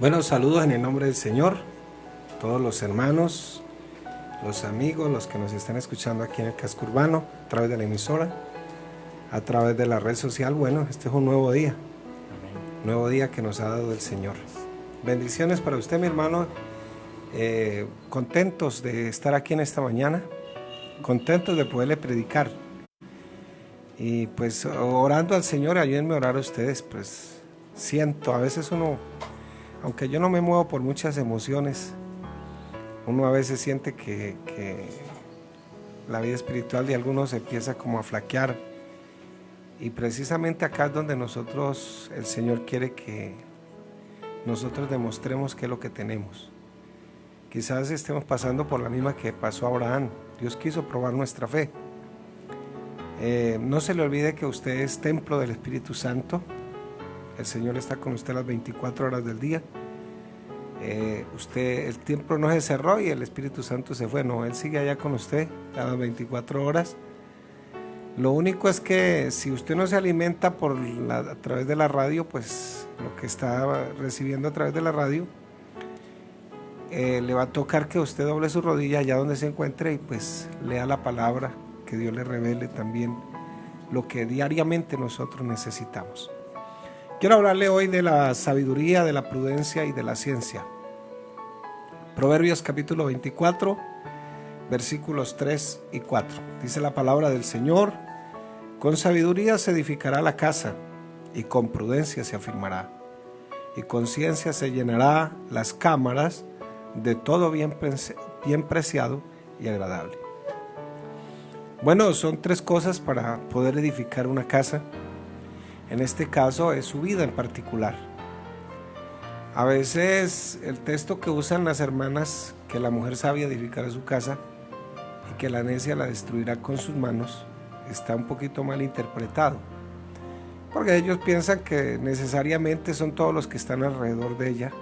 Bueno, saludos en el nombre del Señor, todos los hermanos, los amigos, los que nos están escuchando aquí en el casco urbano, a través de la emisora, a través de la red social. Bueno, este es un nuevo día, nuevo día que nos ha dado el Señor. Bendiciones para usted, mi hermano, contentos de estar aquí en esta mañana, contentos de poderle predicar. Y pues orando al Señor, ayúdenme a orar a ustedes, pues siento, a veces uno, aunque yo no me muevo por muchas emociones, uno a veces siente que la vida espiritual de algunos empieza como a flaquear, y precisamente acá es donde nosotros, el Señor quiere que nosotros demostremos qué es lo que tenemos. Quizás estemos pasando por la misma que pasó a Abraham. Dios quiso probar nuestra fe. No se le olvide que usted es templo del Espíritu Santo. El Señor está con usted las 24 horas del día. El templo no se cerró y el Espíritu Santo se fue. No, Él sigue allá con usted a las 24 horas. Lo único es que si usted no se alimenta a través de la radio, pues lo que está recibiendo a través de la radio, le va a tocar que usted doble su rodilla allá donde se encuentre y pues lea la palabra, que Dios le revele también lo que diariamente nosotros necesitamos. Quiero hablarle hoy de la sabiduría, de la prudencia y de la ciencia. Proverbios capítulo 24, versículos 3 y 4. Dice la palabra del Señor: con sabiduría se edificará la casa, y con prudencia se afirmará, y con ciencia se llenará las cámaras de todo bien preciado y agradable. Bueno, son tres cosas para poder edificar una casa. En este caso es su vida en particular. A veces el texto que usan las hermanas, que la mujer sabia edificará su casa y que la necia la destruirá con sus manos, está un poquito mal interpretado, porque ellos piensan que necesariamente son todos los que están alrededor de ella,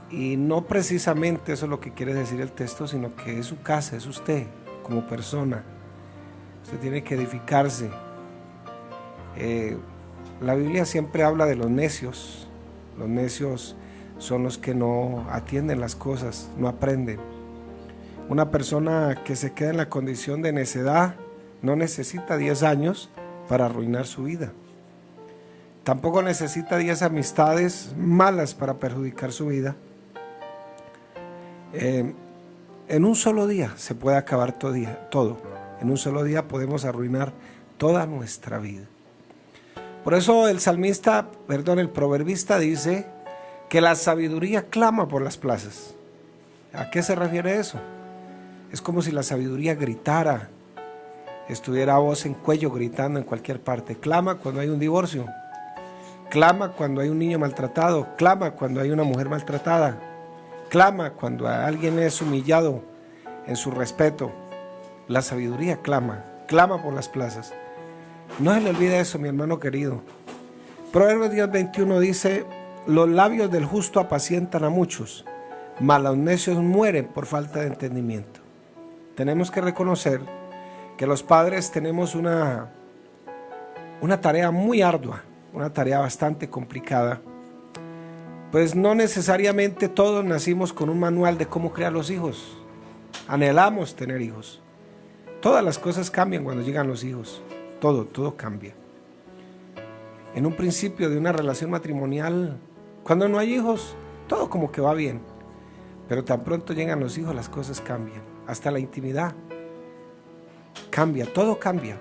y no precisamente eso es lo que quiere decir el texto, sino que es su casa, es usted como persona. Usted tiene que edificarse. La Biblia siempre habla de los necios. Los necios son los que no atienden las cosas, no aprenden. Una persona que se queda en la condición de necedad no necesita 10 años para arruinar su vida. Tampoco necesita 10 amistades malas para perjudicar su vida. En un solo día se puede acabar todo. En un solo día podemos arruinar toda nuestra vida. Por eso el proverbista dice que la sabiduría clama por las plazas. ¿A qué se refiere eso? Es como si la sabiduría gritara, estuviera a voz en cuello gritando en cualquier parte. Clama cuando hay un divorcio, clama cuando hay un niño maltratado, clama cuando hay una mujer maltratada, clama cuando alguien es humillado en su respeto. La sabiduría clama por las plazas. No se le olvide eso, mi hermano querido. Proverbios 10:21 dice: los labios del justo apacientan a muchos, mas los necios mueren por falta de entendimiento. Tenemos que reconocer que los padres tenemos una tarea muy ardua, una tarea bastante complicada, pues no necesariamente todos nacimos con un manual de cómo criar los hijos. Anhelamos tener hijos. Todas las cosas cambian cuando llegan los hijos. Todo cambia. En un principio de una relación matrimonial, cuando no hay hijos, todo como que va bien. Pero tan pronto llegan los hijos, las cosas cambian. Hasta la intimidad cambia, todo cambia.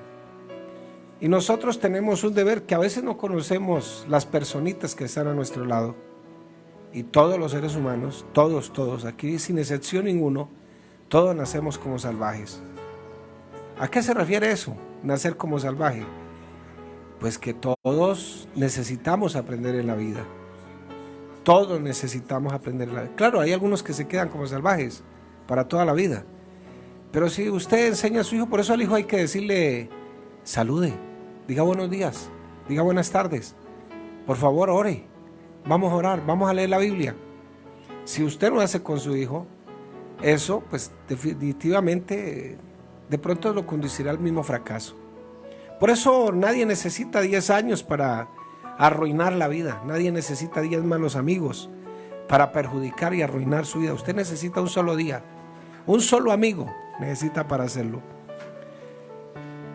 Y nosotros tenemos un deber que a veces no conocemos las personitas que están a nuestro lado. Y todos los seres humanos, todos, aquí sin excepción ninguno, todos nacemos como salvajes. ¿A qué se refiere eso? Nacer como salvaje. Pues que todos necesitamos aprender en la vida. Todos necesitamos aprender en la vida. Claro, hay algunos que se quedan como salvajes para toda la vida. Pero si usted enseña a su hijo, por eso al hijo hay que decirle: salude, diga buenos días, diga buenas tardes, por favor ore, vamos a orar, vamos a leer la Biblia. Si usted no hace con su hijo eso, pues definitivamente de pronto lo conducirá al mismo fracaso. Por eso nadie necesita 10 años para arruinar la vida. Nadie necesita 10 malos amigos para perjudicar y arruinar su vida. Usted necesita un solo día, un solo amigo necesita para hacerlo.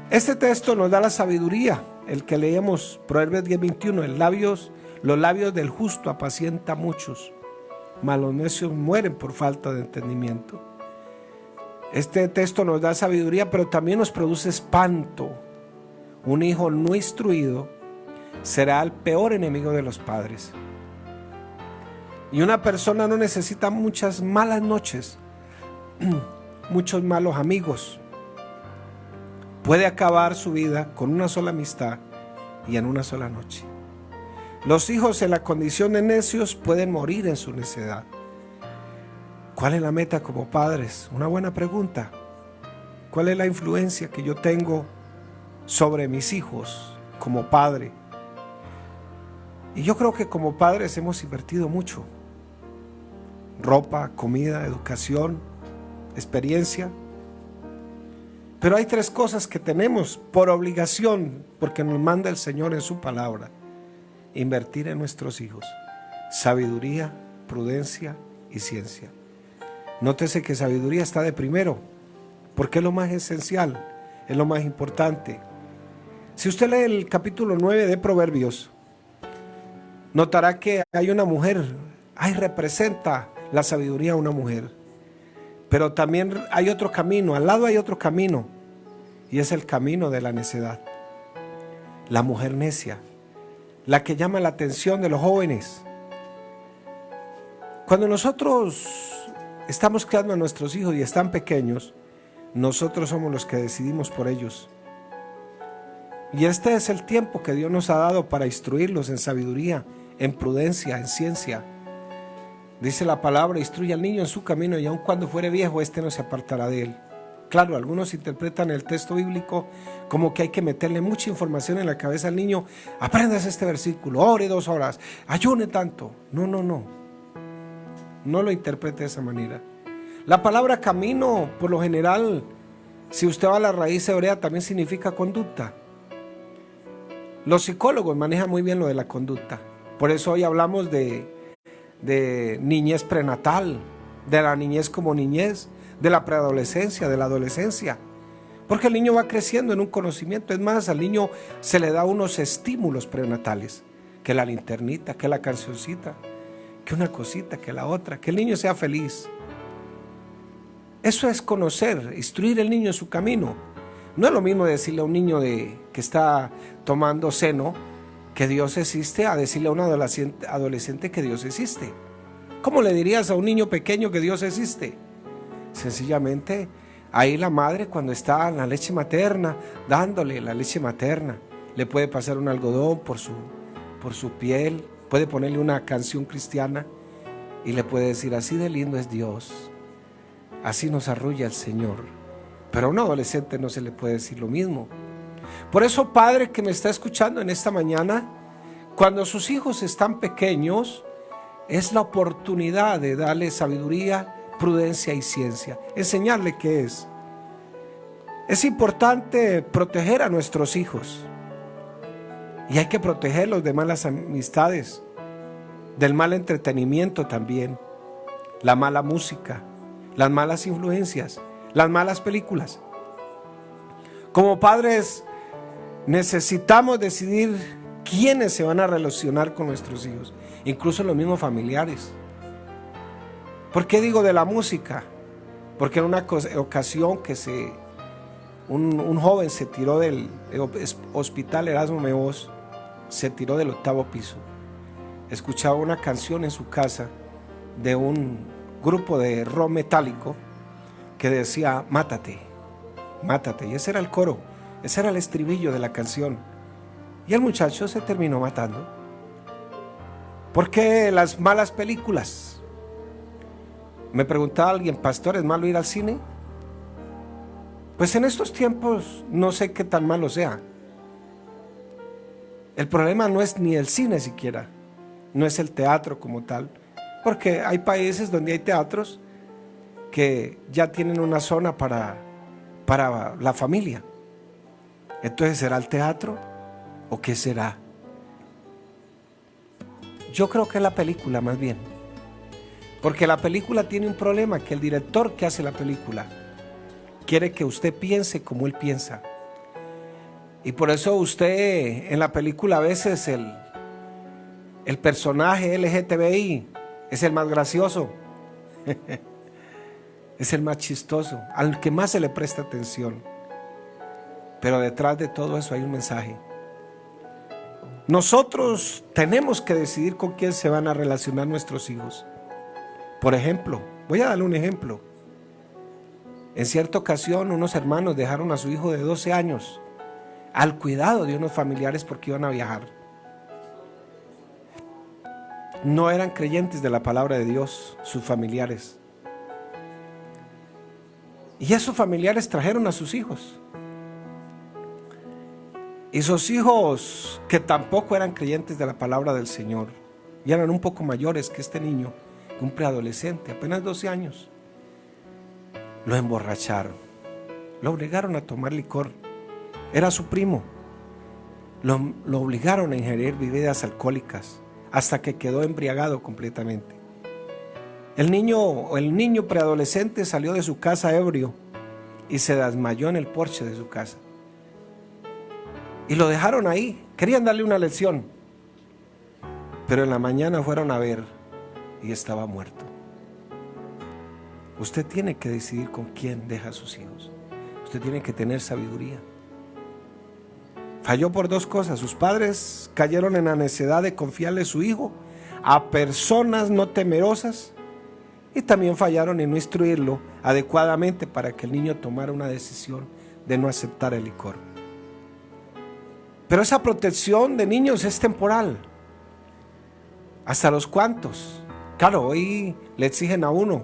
Este texto nos da la sabiduría, el que leemos, Proverbios 10:21, los labios del justo apacienta a muchos, mas los necios mueren por falta de entendimiento. Este texto nos da sabiduría, pero también nos produce espanto. Un hijo no instruido será el peor enemigo de los padres. Y una persona no necesita muchas malas noches, muchos malos amigos. Puede acabar su vida con una sola amistad y en una sola noche. Los hijos en la condición de necios pueden morir en su necedad. ¿Cuál es la meta como padres? Una buena pregunta. ¿Cuál es la influencia que yo tengo sobre mis hijos como padre? Y yo creo que como padres hemos invertido mucho. Ropa, comida, educación, experiencia. Pero hay 3 cosas que tenemos por obligación, porque nos manda el Señor en su palabra: invertir en nuestros hijos. Sabiduría, prudencia y ciencia. Nótese que sabiduría está de primero, porque es lo más esencial, es lo más importante. Si usted lee el capítulo 9 de Proverbios, notará que hay una mujer, ahí representa la sabiduría a una mujer. Pero también hay otro camino, al lado hay otro camino, y es el camino de la necedad. La mujer necia, la que llama la atención de los jóvenes. Cuando nosotros estamos criando a nuestros hijos y están pequeños, nosotros somos los que decidimos por ellos. Y este es el tiempo que Dios nos ha dado para instruirlos en sabiduría, en prudencia, en ciencia. Dice la palabra: instruye al niño en su camino, y aun cuando fuere viejo, no se apartará de él. Claro, algunos interpretan el texto bíblico como que hay que meterle mucha información en la cabeza al niño. Aprendas este versículo, ore 2 horas, ayune tanto. No lo interprete de esa manera. La palabra camino, por lo general, si usted va a la raíz hebrea, también significa conducta. Los psicólogos manejan muy bien lo de la conducta. Por eso hoy hablamos de niñez prenatal, de la niñez como niñez, de la preadolescencia, de la adolescencia, porque el niño va creciendo en un conocimiento. Es más, al niño se le da unos estímulos prenatales, que la linternita, que la cancioncita, que una cosita, que la otra, que el niño sea feliz. Eso es conocer, instruir al niño en su camino. No es lo mismo decirle a un niño que está tomando seno que Dios existe, a decirle a un adolescente que Dios existe. ¿Cómo le dirías a un niño pequeño que Dios existe? Sencillamente, ahí la madre, cuando está en la leche materna, dándole la leche materna, le puede pasar un algodón por su piel, puede ponerle una canción cristiana y le puede decir: así de lindo es Dios, así nos arrulla el Señor. Pero a un adolescente no se le puede decir lo mismo. Por eso, padre que me está escuchando en esta mañana, cuando sus hijos están pequeños, es la oportunidad de darle sabiduría, prudencia y ciencia, enseñarle qué es. Es importante proteger a nuestros hijos, y hay que protegerlos de malas amistades, del mal entretenimiento también, la mala música, las malas influencias, las malas películas. Como padres necesitamos decidir quiénes se van a relacionar con nuestros hijos, incluso los mismos familiares. ¿Por qué digo de la música? Porque en una ocasión que un joven se tiró del hospital Erasmo Meós, se tiró del 8º piso. Escuchaba una canción en su casa de un grupo de rock metálico que decía: mátate, mátate. Y ese era el coro, ese era el estribillo de la canción. Y el muchacho se terminó matando. ¿Por qué las malas películas? Me preguntaba alguien: pastor, ¿es malo ir al cine? Pues en estos tiempos no sé qué tan malo sea. El problema no es ni el cine siquiera, no es el teatro como tal, porque hay países donde hay teatros que ya tienen una zona para la familia. Entonces, ¿será el teatro o qué será? Yo creo que es la película más bien. Porque la película tiene un problema, que el director que hace la película quiere que usted piense como él piensa. Y por eso usted en la película a veces el personaje LGTBI es el más gracioso, es el más chistoso, al que más se le presta atención. Pero detrás de todo eso hay un mensaje. Nosotros tenemos que decidir con quién se van a relacionar nuestros hijos. Por ejemplo, voy a darle un ejemplo. En cierta ocasión unos hermanos dejaron a su hijo de 12 años al cuidado de unos familiares porque iban a viajar. No eran creyentes de la palabra de Dios, sus familiares. Y esos familiares trajeron a sus hijos. Y sus hijos, que tampoco eran creyentes de la palabra del Señor, y eran un poco mayores que este niño, un preadolescente, apenas 12 años, lo emborracharon, lo obligaron a tomar licor. Era su primo. Lo obligaron a ingerir bebidas alcohólicas hasta que quedó embriagado completamente. El niño preadolescente salió de su casa ebrio y se desmayó en el porche de su casa. Y lo dejaron ahí. Querían darle una lección, pero en la mañana fueron a ver y estaba muerto. Usted tiene que decidir con quién deja a sus hijos. Usted tiene que tener sabiduría. Falló por dos cosas. Sus padres cayeron en la necedad de confiarle a su hijo a personas no temerosas, y también fallaron en no instruirlo adecuadamente para que el niño tomara una decisión de no aceptar el licor. Pero esa protección de niños es temporal. ¿Hasta los cuantos? Claro, hoy le exigen a uno: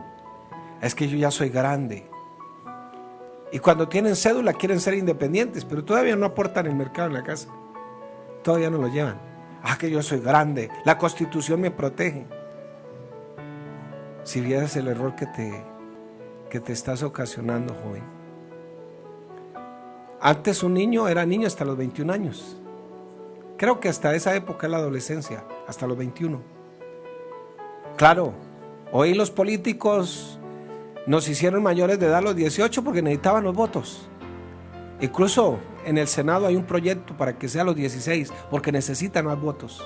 es que yo ya soy grande. Y cuando tienen cédula quieren ser independientes, pero todavía no aportan el mercado en la casa. Todavía no lo llevan. Que yo soy grande, la Constitución me protege. Si vieras el error que te estás ocasionando, joven. Antes un niño era niño hasta los 21 años. Creo que hasta esa época es la adolescencia, hasta los 21. Claro, hoy los políticos nos hicieron mayores de edad a los 18 porque necesitaban los votos. Incluso en el Senado hay un proyecto para que sea a los 16 porque necesitan más votos.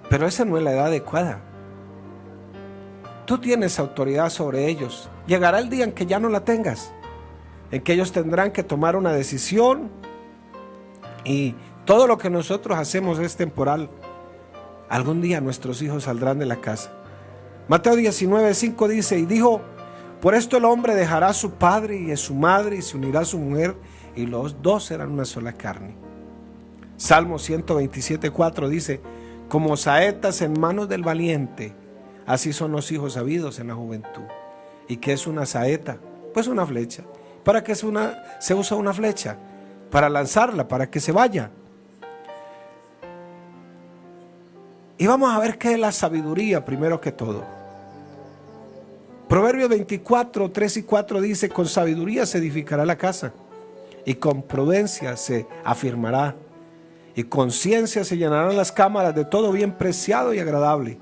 Pero esa no es la edad adecuada. Tú tienes autoridad sobre ellos. Llegará el día en que ya no la tengas, en que ellos tendrán que tomar una decisión, y todo lo que nosotros hacemos es temporal. Algún día nuestros hijos saldrán de la casa. Mateo 19:5 dice: y dijo, por esto el hombre dejará a su padre y a su madre y se unirá a su mujer, y los dos serán una sola carne. Salmo 127:4 dice: como saetas en manos del valiente, así son los hijos sabidos en la juventud. ¿Y qué es una saeta? Pues una flecha. ¿Para qué se usa una flecha? Para lanzarla, para que se vaya. Y vamos a ver qué es la sabiduría primero que todo. Proverbios 24:3-4 dice: con sabiduría se edificará la casa, y con prudencia se afirmará, y con ciencia se llenarán las cámaras de todo bien preciado y agradable.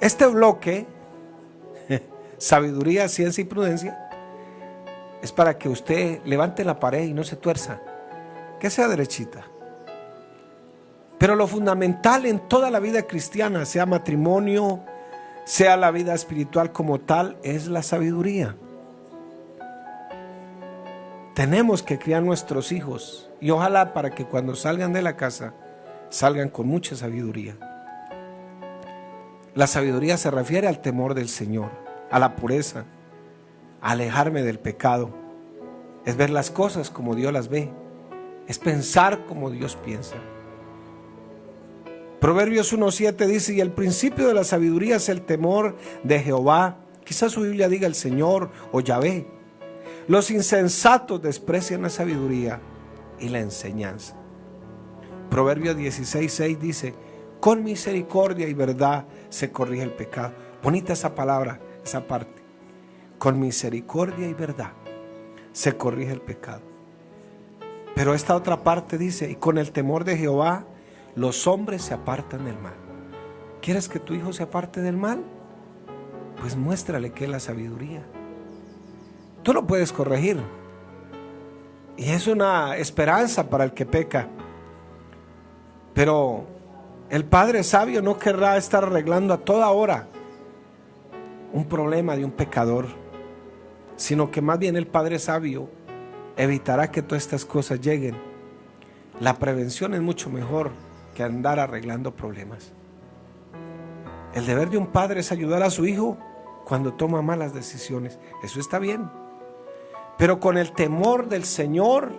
Este bloque, sabiduría, ciencia y prudencia, es para que usted levante la pared y no se tuerza, que sea derechita. Pero lo fundamental en toda la vida cristiana, sea matrimonio, sea la vida espiritual como tal, es la sabiduría. Tenemos que criar nuestros hijos, y ojalá para que cuando salgan de la casa salgan con mucha sabiduría. La sabiduría se refiere al temor del Señor, a la pureza, a alejarme del pecado. Es ver las cosas como Dios las ve, es pensar como Dios piensa. Proverbios 1:7 dice: y el principio de la sabiduría es el temor de Jehová. Quizás su Biblia diga el Señor o Yahvé. Los insensatos desprecian la sabiduría y la enseñanza. Proverbios 16:6 dice: con misericordia y verdad se corrige el pecado. Bonita esa palabra, esa parte. Con misericordia y verdad se corrige el pecado. Pero esta otra parte dice: y con el temor de Jehová los hombres se apartan del mal. ¿Quieres que tu hijo se aparte del mal? Pues muéstrale qué es la sabiduría. Tú lo puedes corregir. Y es una esperanza para el que peca. Pero el padre sabio no querrá estar arreglando a toda hora un problema de un pecador, sino que más bien el padre sabio evitará que todas estas cosas lleguen. La prevención es mucho mejor que andar arreglando problemas. El deber de un padre es ayudar a su hijo cuando toma malas decisiones. Eso está bien. Pero con el temor del Señor,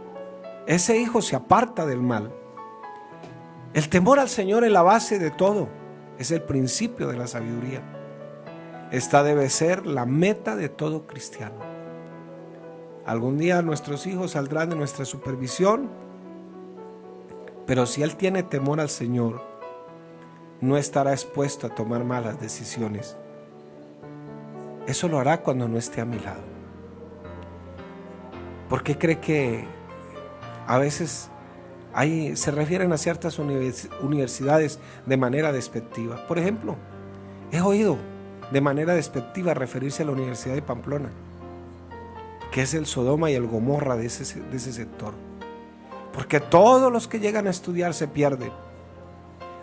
ese hijo se aparta del mal. El temor al Señor es la base de todo. Es el principio de la sabiduría. Esta debe ser la meta de todo cristiano. Algún día nuestros hijos saldrán de nuestra supervisión, pero si él tiene temor al Señor, no estará expuesto a tomar malas decisiones. Eso lo hará cuando no esté a mi lado. ¿Por qué cree que a veces se refieren a ciertas universidades de manera despectiva? Por ejemplo, he oído de manera despectiva referirse a la Universidad de Pamplona, que es el Sodoma y el Gomorra de ese sector. Porque todos los que llegan a estudiar se pierden.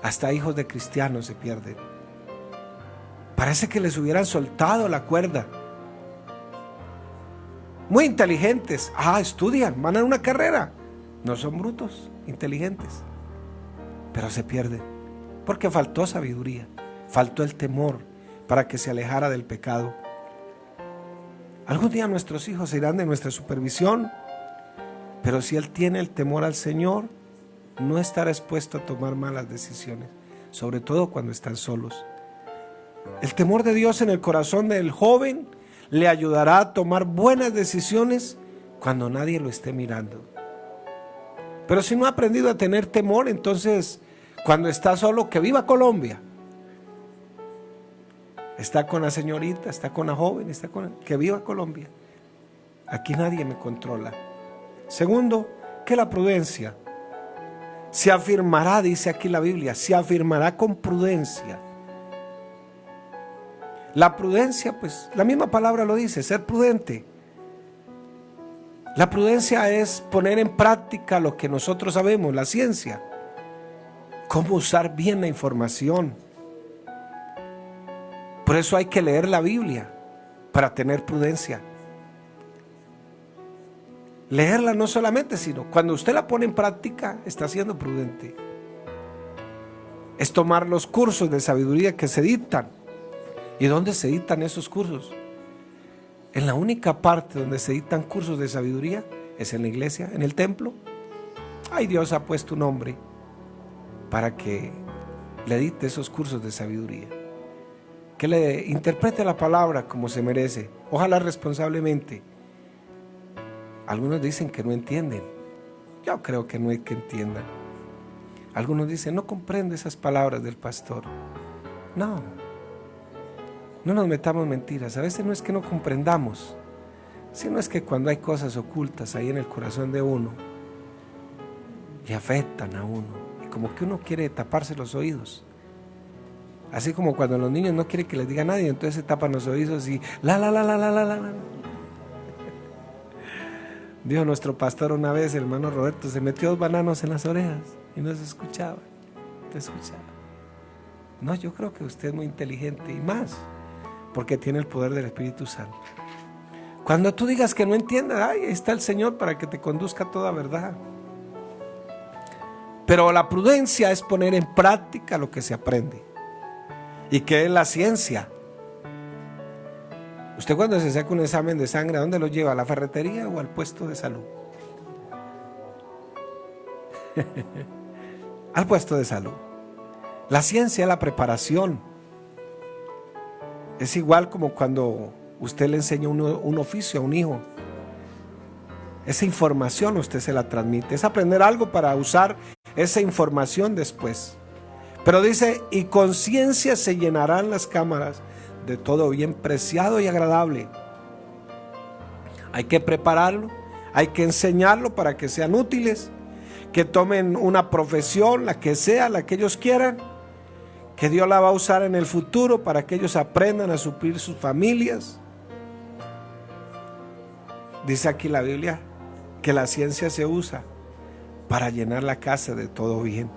Hasta hijos de cristianos se pierden. Parece que les hubieran soltado la cuerda. Muy inteligentes. Estudian, van a una carrera. No son brutos, inteligentes. Pero se pierden. Porque faltó sabiduría. Faltó el temor para que se alejara del pecado. Algún día nuestros hijos se irán de nuestra supervisión, pero si él tiene el temor al Señor, no estará expuesto a tomar malas decisiones, sobre todo cuando están solos. El temor de Dios en el corazón del joven le ayudará a tomar buenas decisiones cuando nadie lo esté mirando. Pero si no ha aprendido a tener temor, entonces cuando está solo, que viva Colombia. Está con la señorita, está con la joven, que viva Colombia. Aquí nadie me controla. Segundo, que la prudencia se afirmará, dice aquí la Biblia, se afirmará con prudencia. La prudencia, pues la misma palabra lo dice, ser prudente. La prudencia es poner en práctica lo que nosotros sabemos, la ciencia. Cómo usar bien la información. Por eso hay que leer la Biblia para tener prudencia. Leerla no solamente, sino cuando usted la pone en práctica, está siendo prudente. Es tomar los cursos de sabiduría que se dictan. ¿Y dónde se dictan esos cursos? En la única parte donde se dictan cursos de sabiduría es en la iglesia, en el templo. Dios ha puesto un hombre para que le dicte esos cursos de sabiduría, que le interprete la palabra como se merece, ojalá responsablemente. Algunos dicen que no entienden. Yo creo que no es que entiendan. Algunos dicen, no comprendo esas palabras del pastor. No nos metamos mentiras. A veces no es que no comprendamos, sino es que cuando hay cosas ocultas ahí en el corazón de uno, le afectan a uno, y como que uno quiere taparse los oídos. Así como cuando los niños no quieren que les diga a nadie, entonces se tapan los oídos y la. Dijo nuestro pastor una vez, el hermano Roberto, se metió 2 bananos en las orejas y no se escuchaba. No, yo creo que usted es muy inteligente y más, porque tiene el poder del Espíritu Santo. Cuando tú digas que no entiendas, ahí está el Señor para que te conduzca a toda verdad. Pero la prudencia es poner en práctica lo que se aprende. ¿Y qué es la ciencia? Usted cuando se saca un examen de sangre, ¿a dónde lo lleva? ¿A la ferretería o al puesto de salud? Al puesto de salud. La ciencia es la preparación. Es igual como cuando usted le enseña un oficio a un hijo. Esa información usted se la transmite. Es aprender algo para usar esa información después. Pero dice, y con ciencia se llenarán las cámaras de todo bien preciado y agradable. Hay que prepararlo, hay que enseñarlo para que sean útiles, que tomen una profesión, la que sea, la que ellos quieran, que Dios la va a usar en el futuro para que ellos aprendan a suplir sus familias. Dice aquí la Biblia que la ciencia se usa para llenar la casa de todo bien.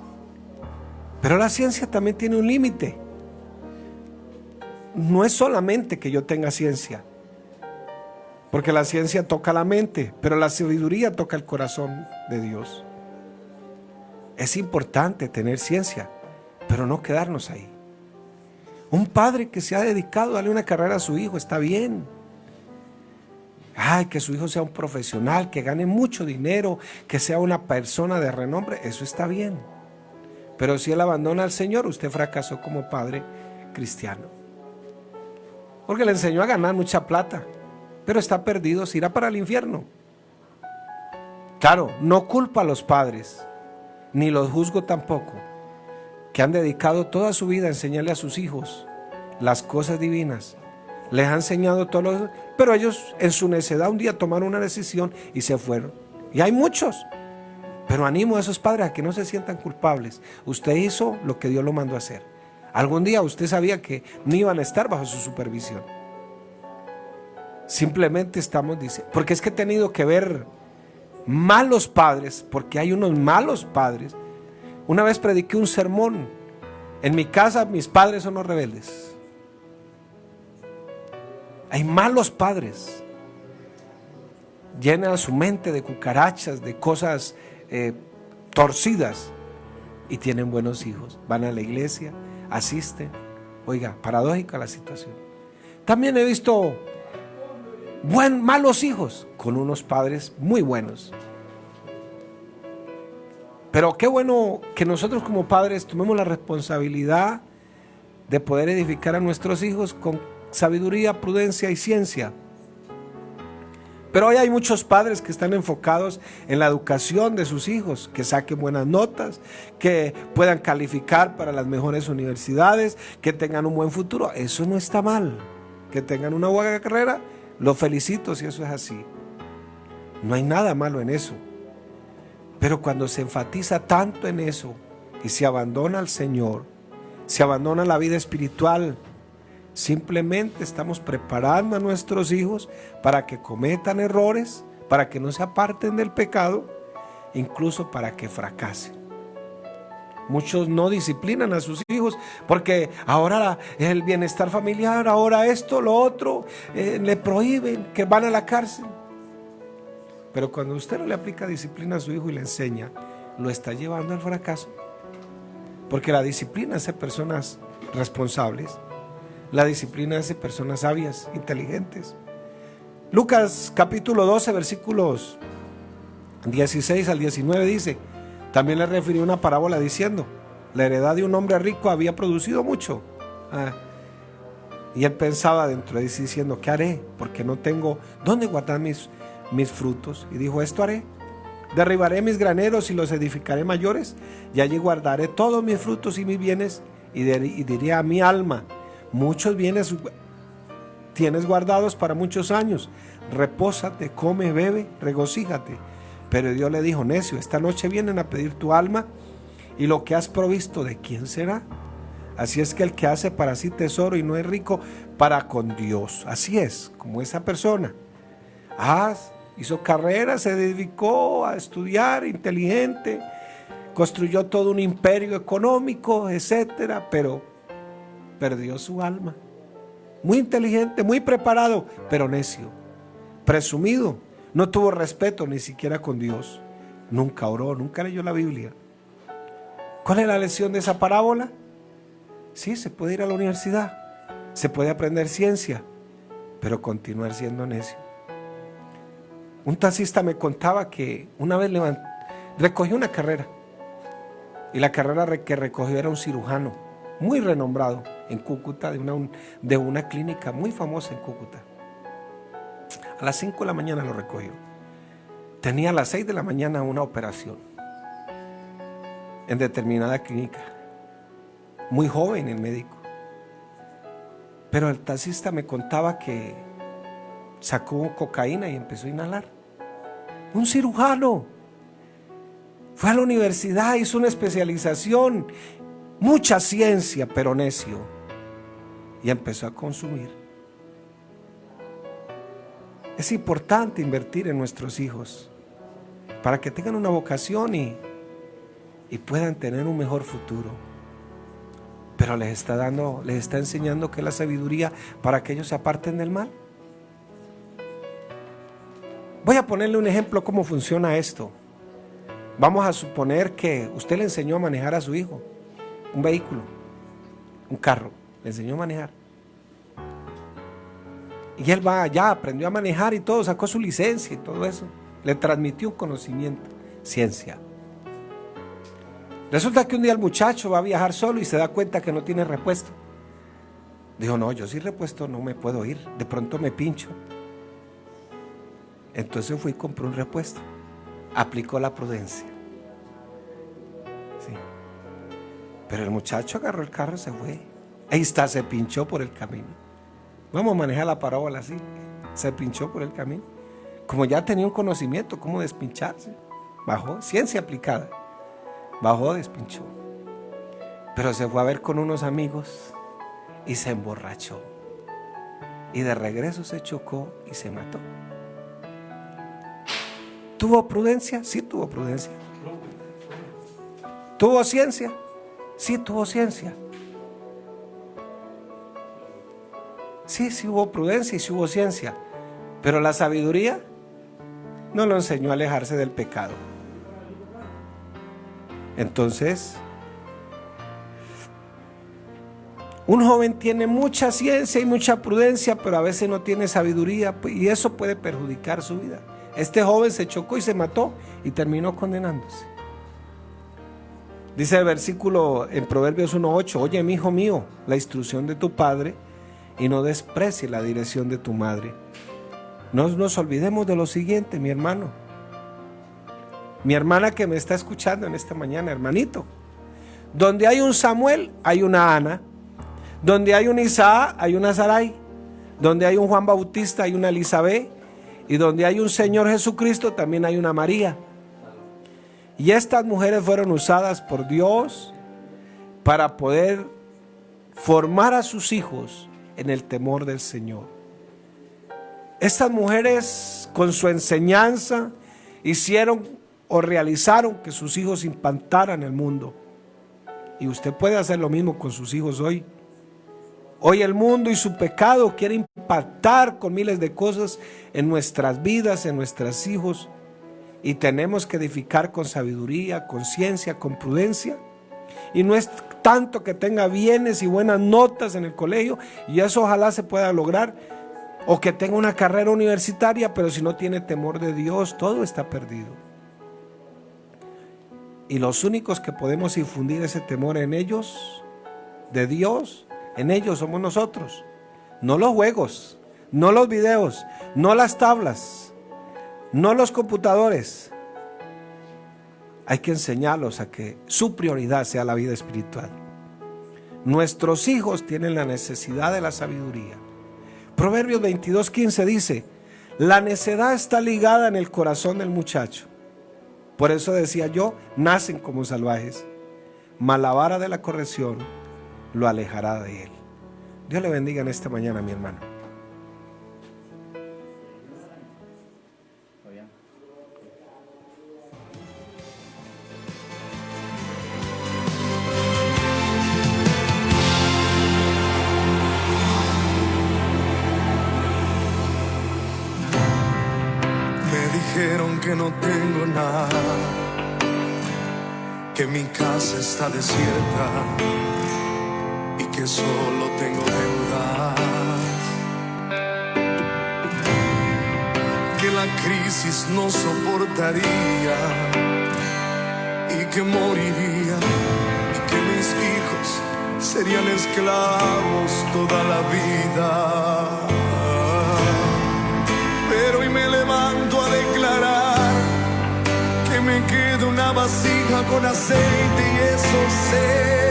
Pero la ciencia también tiene un límite. No es solamente que yo tenga ciencia, porque la ciencia toca la mente, pero la sabiduría toca el corazón de Dios. Es importante tener ciencia, pero no quedarnos ahí. Un padre que se ha dedicado a darle una carrera a su hijo está bien. Ay, que su hijo sea un profesional, que gane mucho dinero, que sea una persona de renombre, eso está bien. Pero si él abandona al Señor, usted fracasó como padre cristiano. Porque le enseñó a ganar mucha plata, pero está perdido, se irá para el infierno. Claro, no culpo a los padres, ni los juzgo tampoco, que han dedicado toda su vida a enseñarle a sus hijos las cosas divinas. Les ha enseñado todo lo, pero ellos en su necedad un día tomaron una decisión y se fueron. Y hay muchos, pero animo a esos padres a que no se sientan culpables. Usted hizo lo que Dios lo mandó a hacer. Algún día usted sabía que no iban a estar bajo su supervisión. Simplemente estamos diciendo, porque es que he tenido que ver malos padres, porque hay unos malos padres. Una vez prediqué un sermón: en mi casa mis padres son los rebeldes. Hay malos padres, llenan su mente de cucarachas, de cosas torcidas, y tienen buenos hijos, van a la iglesia, asisten. Oiga, paradójica la situación. También he visto malos hijos con unos padres muy buenos. Pero qué bueno que nosotros como padres tomemos la responsabilidad de poder edificar a nuestros hijos con sabiduría, prudencia y ciencia. Pero hoy hay muchos padres que están enfocados en la educación de sus hijos, que saquen buenas notas, que puedan calificar para las mejores universidades, que tengan un buen futuro. Eso no está mal. Que tengan una buena carrera, los felicito si eso es así. No hay nada malo en eso. Pero cuando se enfatiza tanto en eso y se abandona al Señor, se abandona la vida espiritual, simplemente estamos preparando a nuestros hijos para que cometan errores, para que no se aparten del pecado, incluso para que fracasen. Muchos no disciplinan a sus hijos porque ahora el bienestar familiar, ahora esto, lo otro, le prohíben, que van a la cárcel. Pero cuando usted no le aplica disciplina a su hijo y le enseña, lo está llevando al fracaso. Porque la disciplina hace personas responsables. La disciplina hace personas sabias, inteligentes. Lucas capítulo 12, versículos 16 al 19 dice: también le refirió una parábola diciendo: la heredad de un hombre rico había producido mucho. Y él pensaba dentro de sí diciendo: ¿qué haré? Porque no tengo dónde guardar mis frutos. Y dijo: esto haré: derribaré mis graneros y los edificaré mayores, y allí guardaré todos mis frutos y mis bienes, y diré a mi alma: muchos bienes tienes guardados para muchos años, repósate, come, bebe, regocíjate. Pero Dios le dijo: necio, esta noche vienen a pedir tu alma, y lo que has provisto, ¿de quién será? Así es que el que hace para sí tesoro y no es rico para con Dios. Así es, como esa persona hizo carrera, se dedicó a estudiar, inteligente, construyó todo un imperio económico, etcétera, pero perdió su alma. Muy inteligente, muy preparado, pero necio, presumido, no tuvo respeto ni siquiera con Dios, nunca oró, nunca leyó la Biblia. ¿Cuál es la lección de esa parábola? Sí, se puede ir a la universidad, se puede aprender ciencia, pero continuar siendo necio. Un taxista me contaba que una vez recogió una carrera, y la carrera que recogió era un cirujano muy renombrado en Cúcuta, de una clínica muy famosa en Cúcuta. A las 5 de la mañana lo recogió. Tenía a las 6 de la mañana una operación en determinada clínica. Muy joven el médico. Pero el taxista me contaba que sacó cocaína y empezó a inhalar. Un cirujano. Fue a la universidad, hizo una especialización, mucha ciencia, pero necio. Y empezó a consumir. Es importante invertir en nuestros hijos para que tengan una vocación y puedan tener un mejor futuro. Pero les está enseñando que es la sabiduría para que ellos se aparten del mal. Voy a ponerle un ejemplo cómo funciona esto. Vamos a suponer que usted le enseñó a manejar a su hijo un vehículo, un carro, le enseñó a manejar. Y él ya aprendió a manejar y todo, sacó su licencia y todo eso. Le transmitió un conocimiento, ciencia. Resulta que un día el muchacho va a viajar solo y se da cuenta que no tiene repuesto. Dijo, no, yo sin repuesto no me puedo ir, de pronto me pincho. Entonces fui y compré un repuesto. Aplicó la prudencia. Sí. Pero el muchacho agarró el carro y se fue. Ahí está, se pinchó por el camino. Vamos a manejar la parábola así. Se pinchó por el camino. Como ya tenía un conocimiento cómo despincharse, bajó, ciencia aplicada. Bajó, despinchó. Pero se fue a ver con unos amigos y se emborrachó. Y de regreso se chocó y se mató. ¿Tuvo prudencia? Sí tuvo prudencia. ¿Tuvo ciencia? Sí tuvo ciencia. Sí hubo prudencia y sí hubo ciencia. Pero la sabiduría no lo enseñó a alejarse del pecado. Entonces, un joven tiene mucha ciencia y mucha prudencia, pero a veces no tiene sabiduría y eso puede perjudicar su vida. Este joven se chocó y se mató y terminó condenándose. Dice el versículo en Proverbios 1:8: oye, mi hijo mío, la instrucción de tu padre y no desprecies la dirección de tu madre. No nos olvidemos de lo siguiente, mi hermano, mi hermana que me está escuchando en esta mañana, hermanito. Donde hay un Samuel, hay una Ana. Donde hay un Isaac, hay una Sarai. Donde hay un Juan Bautista, hay una Elizabeth. Y donde hay un Señor Jesucristo, también hay una María. Y estas mujeres fueron usadas por Dios para poder formar a sus hijos en el temor del Señor. Estas mujeres, con su enseñanza, hicieron o realizaron que sus hijos impactaran el mundo. Y usted puede hacer lo mismo con sus hijos hoy. Hoy el mundo y su pecado quiere impactar con miles de cosas en nuestras vidas, en nuestros hijos. Y tenemos que edificar con sabiduría, con ciencia, con prudencia. Y no es tanto que tenga bienes y buenas notas en el colegio, y eso ojalá se pueda lograr, o que tenga una carrera universitaria, pero si no tiene temor de Dios, todo está perdido. Y los únicos que podemos infundir ese temor en ellos, de Dios, en ellos somos nosotros. No los juegos, no los videos, no las tablas, no los computadores. Hay que enseñarlos a que su prioridad sea la vida espiritual. Nuestros hijos tienen la necesidad de la sabiduría. Proverbios 22:15 dice: la necedad está ligada en el corazón del muchacho. Por eso decía yo, nacen como salvajes, mas la vara de la corrección lo alejará de él. Dios le bendiga en esta mañana, mi hermano. Dijeron que no tengo nada, que mi casa está desierta y que solo tengo deudas, que la crisis no soportaría y que moriría y que mis hijos serían esclavos toda la vida. Pero hoy me levanto a declarar que me queda una vasija con aceite y eso sé.